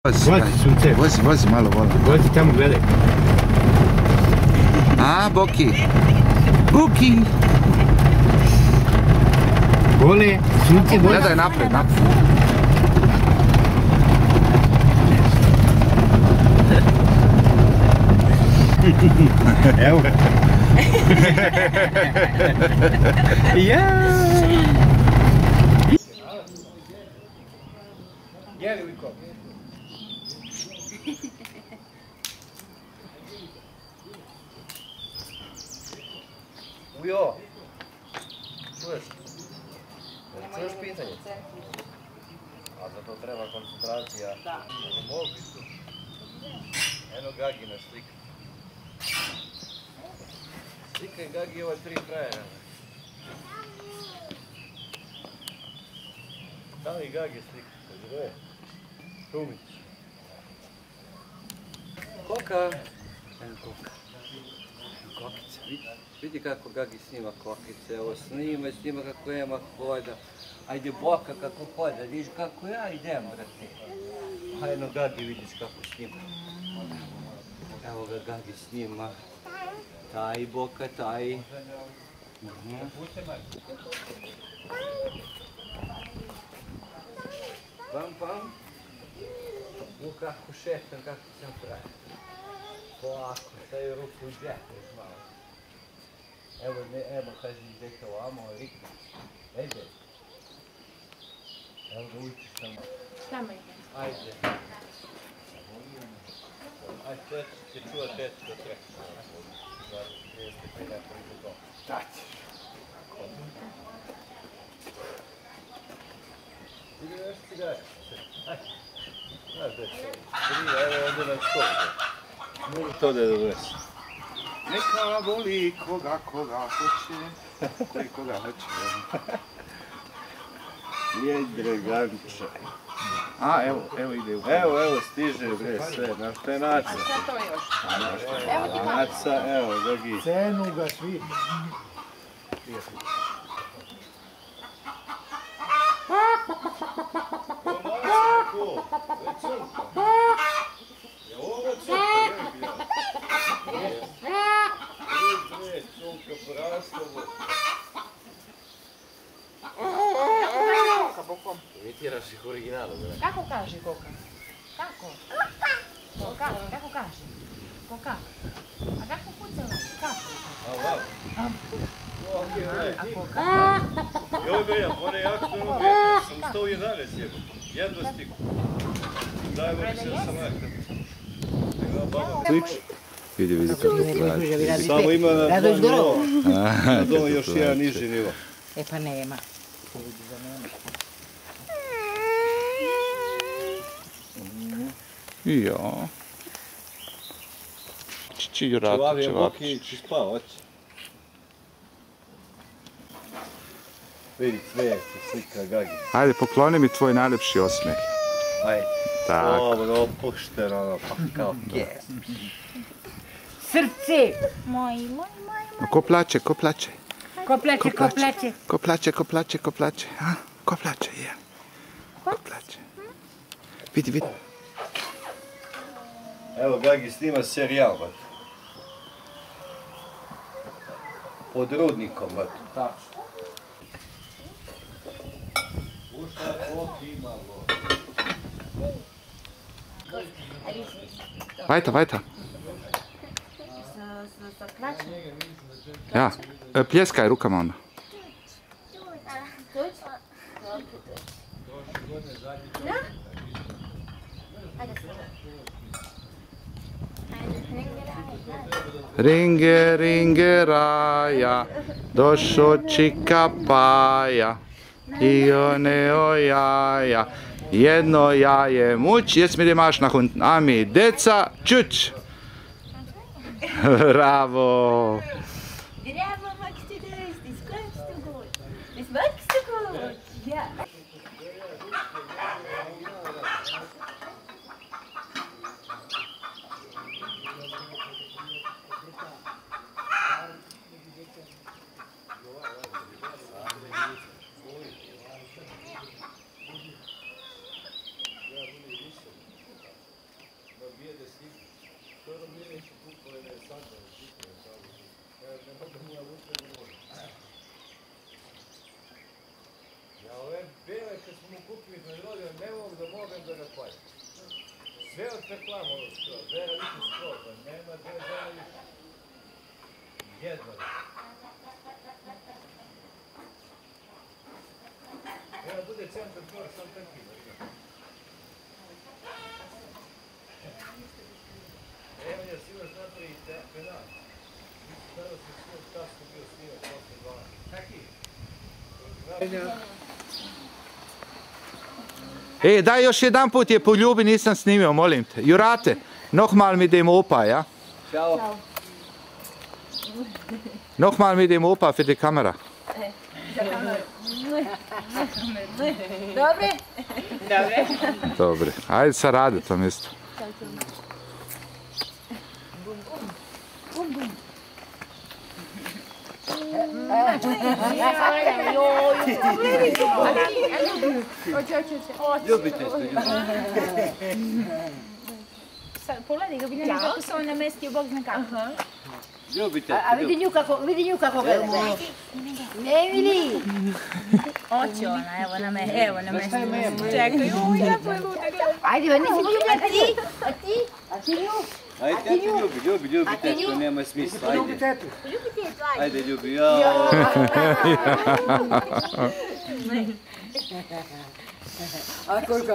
Vozi malo vola. Vozi tamo, gledaj. A, Boki. Buki. Vole, sunce vozi. Gledaj napred, napred. Evo. Ja. Jeli li ko? Ujo! Čuješ? Čuješ pitanje? A za to treba koncentracija. Da. Mogu tu. Eno Gagina slika. Slika je Gagi ova 3 frajera. Da li Gagi slika? Gdje? Šumić. Koka. Eno Koka. Kokica. Vidi kako Gagi snima kokice. Evo snima kako Ema hoda. Ajde Boka kako hoda. Vidiš kako ja idem, brate. Ajno Gagi vidiš kako snima. Evo ga Gagi snima. Taj Boka, taj. Pam, pam. Kako šetam, kako sam pravi. Polako, staju ruku u džep, još malo. Evo kaži dete ovamo, rikni. Ejde. Evo ga učiš tamo. Tamo ide. Ajde. Ajde, to će čuva tete do treka. Jeste pa i neko ide to. Šta ćeš? Ide još cigare. Ajde. Znaš da je to. Evo ovdje na stolu. Mogu to da je dobro. Neka voli koga hoće. Koji koga hoće. Je Draganče. A, evo ide u... Evo stiže bre sve, na što je naca. A šta to još? Evo ti pa. Naca, evo, Gagi. Cenu ga svi. Imitiraš ih originalu, bre. Kako kaže Koka? Kako? Kako kaže? Koka? A kako kucala? Kako? A Koka? Joj Beja, one jako dobro vjetra, sam 111 jebo. Jedno stiku. Daj vam se sam nekad. Vidi kako plaći. Samo ima na dva nivo. Na doma još plaće. jedan niži nivo. E pa nema. Jo. Čevapi, Čevapi je Boki, či spao, oći. Vidi, cvijet, slika Gagi. Ajde, pokloni mi tvoj najljepši osmijeh. Ajde. Tako. Dobro, opušteno, ono, pa kao ge. Srce! Ko plače, ko plače? Ko plače, ko plače? Ko plače, ko plače, ko plače? A? Ko plače, je? Ko plače? Vidi, vidi. Evo, Gagi snima serijal, bat. Pod rudnikom, bat. Tačno. Ušta Boki imalo. Weiter. Ja, pljeskaj rukama onda. Ringe, ringe, raja, došo čika paja, i one o jaja, jedno jaje muć, jetzt mit dem Arsch nach unten, Ami, deca, čuč. Bravo. Bravo, magst du das? Das kannst du gut. Das magst du gut. Ja. Ja ove bele kad smo mu kupili iznerodio, ne mogu da ga palim. Sve od reklama ovo skoro, vera više skoro, pa nema dve žene više. Jedno. Evo bude centar dvor, sam trpi. Evo je silaš napravi penal. Sada se sve tasno bio snimak posle 12. Taki? Daj još jedan put je poljubi, nisam snimio, molim te. Jurate, nochmal mit dem Opa, ja? Ćao. Nochmal mit dem Opa für die Kamera. Dobre? Dobre, ajde sa Radetom isto. Ljubite se. Pogledaj ga, vidi kako se on namestio, Bog zna kako. Ljubite se. A vidi nju kako gleda. Ne vidi. Oće ona, evo na me. Čekaj, jako je luda gleda. Ajde, nisi ljubi, a ti nju. Ajde, ja ti ljubi tetu, nema smisla, ajde. Ljubi tetu. Ljubi tetu, ajde. Ajde, ljubi, jao. A koliko?